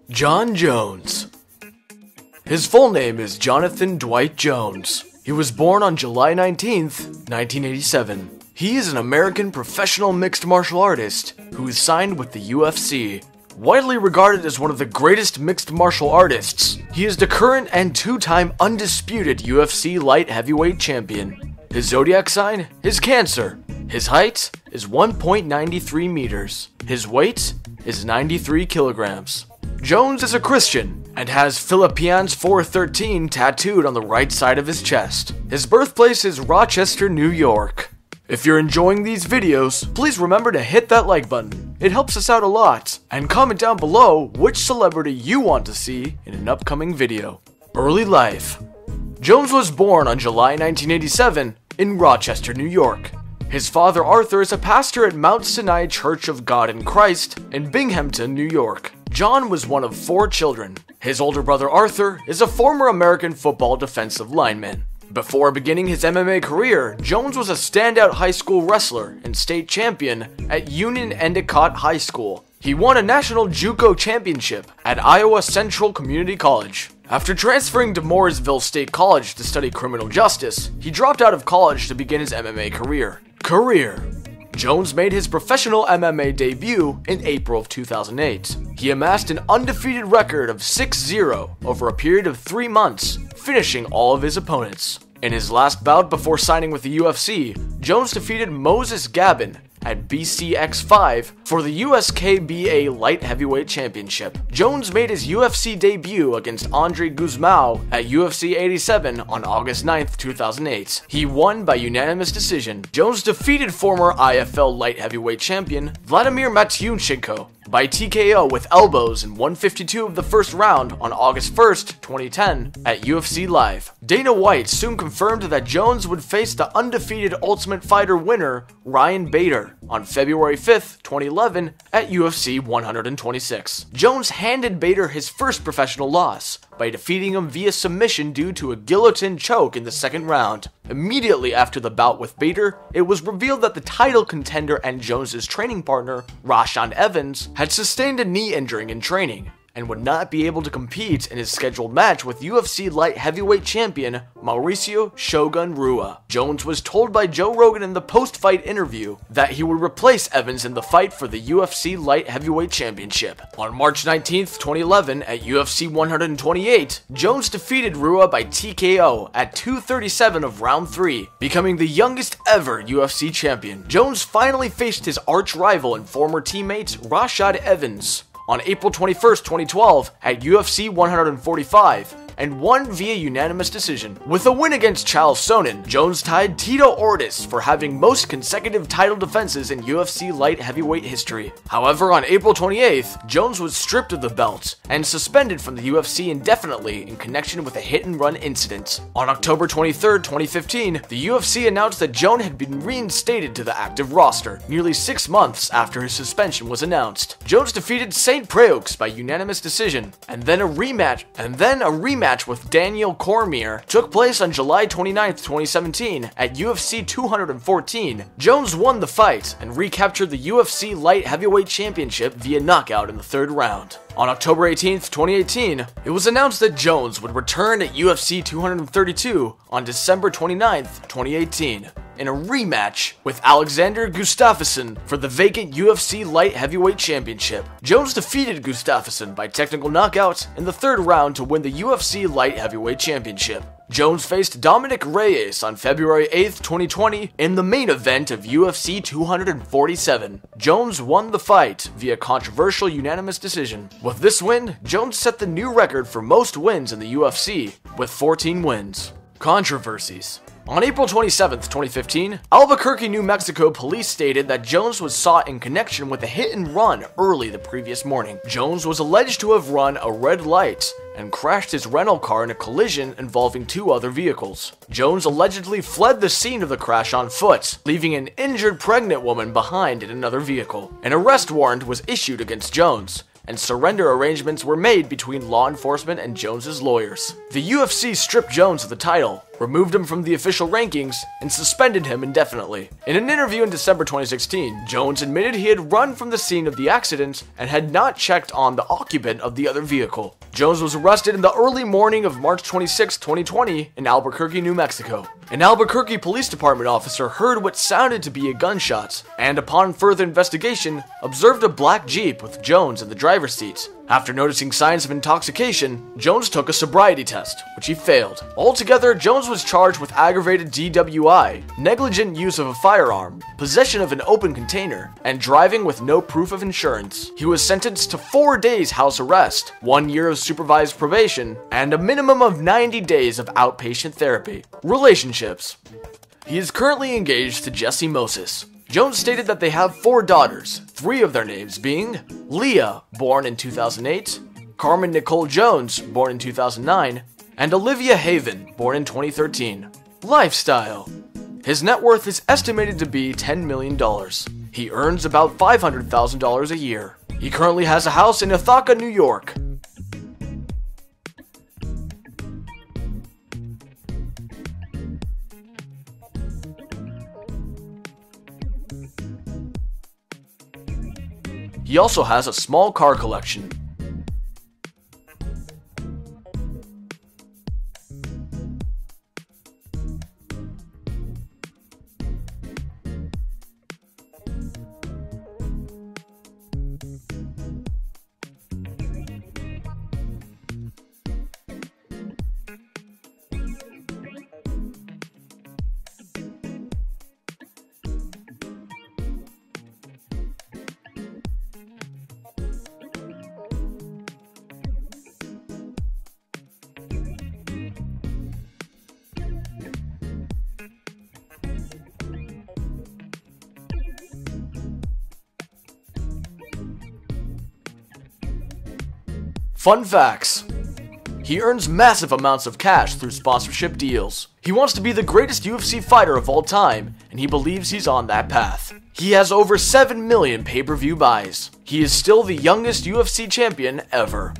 Jon Jones. His full name is Jonathan Dwight Jones. He was born on July 19th, 1987. He is an American professional mixed martial artist who is signed with the UFC. Widely regarded as one of the greatest mixed martial artists, he is the current and two-time undisputed UFC Light Heavyweight Champion. His zodiac sign is Cancer. His height is 1.93 meters. His weight is 93 kilograms. Jones is a Christian and has Philippians 413 tattooed on the right side of his chest. His birthplace is Rochester, New York. If you're enjoying these videos, please remember to hit that like button. It helps us out a lot. And comment down below which celebrity you want to see in an upcoming video. Early life. Jones was born on July 1987 in Rochester, New York. His father Arthur is a pastor at Mount Sinai Church of God in Christ in Binghamton, New York. John was one of 4 children. His older brother Arthur is a former American football defensive lineman. Before beginning his MMA career, Jones was a standout high school wrestler and state champion at Union Endicott High School. He won a national JUCO championship at Iowa Central Community College. After transferring to Mooresville State College to study criminal justice, he dropped out of college to begin his MMA career. Jones made his professional MMA debut in April of 2008. He amassed an undefeated record of 6-0 over a period of 3 months, finishing all of his opponents. In his last bout before signing with the UFC, Jones defeated Moses Gabin at BCX5 for the USKBA Light Heavyweight Championship. Jones made his UFC debut against Andre Guzmão at UFC 87 on August 9th, 2008. He won by unanimous decision. Jones defeated former IFL Light Heavyweight Champion Vladimir Matyunchenko by TKO with elbows in 152 of the first round on August 1st, 2010 at UFC Live. Dana White soon confirmed that Jones would face the undefeated Ultimate Fighter winner Ryan Bader on February 5th, 2011 at UFC 126. Jones handed Bader his first professional loss by defeating him via submission due to a guillotine choke in the second round. Immediately after the bout with Bader, it was revealed that the title contender and Jones's training partner, Rashaan Evans, had sustained a knee injury in training and would not be able to compete in his scheduled match with UFC Light Heavyweight Champion Mauricio Shogun Rua. Jones was told by Joe Rogan in the post-fight interview that he would replace Evans in the fight for the UFC Light Heavyweight Championship. On March 19th, 2011 at UFC 128, Jones defeated Rua by TKO at 2:37 of round 3, becoming the youngest ever UFC champion. Jones finally faced his arch-rival and former teammate Rashad Evans on April 21st, 2012 at UFC 145 and won via unanimous decision. With a win against Chael Sonnen, Jones tied Tito Ortiz for having most consecutive title defenses in UFC Light Heavyweight history. However, on April 28th, Jones was stripped of the belt and suspended from the UFC indefinitely in connection with a hit-and-run incident. On October 23rd, 2015, the UFC announced that Jones had been reinstated to the active roster, nearly 6 months after his suspension was announced. Jones defeated Saint Preux by unanimous decision, and then a rematch with Daniel Cormier took place on July 29th, 2017 at UFC 214. Jones won the fight and recaptured the UFC Light Heavyweight Championship via knockout in the 3rd round. On October 18th, 2018, it was announced that Jones would return at UFC 232 on December 29th, 2018. In a rematch with Alexander Gustafsson for the vacant UFC Light Heavyweight Championship. Jones defeated Gustafsson by technical knockout in the 3rd round to win the UFC Light Heavyweight Championship. Jones faced Dominic Reyes on February 8th, 2020 in the main event of UFC 247. Jones won the fight via controversial unanimous decision. With this win, Jones set the new record for most wins in the UFC with 14 wins. Controversies. On April 27, 2015, Albuquerque, New Mexico police stated that Jones was sought in connection with a hit-and-run early the previous morning. Jones was alleged to have run a red light and crashed his rental car in a collision involving 2 other vehicles. Jones allegedly fled the scene of the crash on foot, leaving an injured pregnant woman behind in another vehicle. An arrest warrant was issued against Jones, and surrender arrangements were made between law enforcement and Jones's lawyers. The UFC stripped Jones of the title, removed him from the official rankings, and suspended him indefinitely. In an interview in December 2016, Jones admitted he had run from the scene of the accident and had not checked on the occupant of the other vehicle. Jones was arrested in the early morning of March 26, 2020 in Albuquerque, New Mexico. An Albuquerque Police Department officer heard what sounded to be a gunshot, and upon further investigation, observed a black Jeep with Jones in the driver's seat. After noticing signs of intoxication, Jones took a sobriety test, which he failed. Altogether, Jones was charged with aggravated DWI, negligent use of a firearm, possession of an open container, and driving with no proof of insurance. He was sentenced to 4 days house arrest, 1 year of supervised probation, and a minimum of 90 days of outpatient therapy. Relationships. He is currently engaged to Jessie Moses. Jones stated that they have 4 daughters, 3 of their names being Leah, born in 2008, Carmen Nicole Jones, born in 2009, and Olivia Haven, born in 2013. Lifestyle. His net worth is estimated to be $10 million. He earns about $500,000 a year. He currently has a house in Ithaca, New York. He also has a small car collection. Fun facts. He earns massive amounts of cash through sponsorship deals. He wants to be the greatest UFC fighter of all time, and he believes he's on that path. He has over 7 million pay-per-view buys. He is still the youngest UFC champion ever.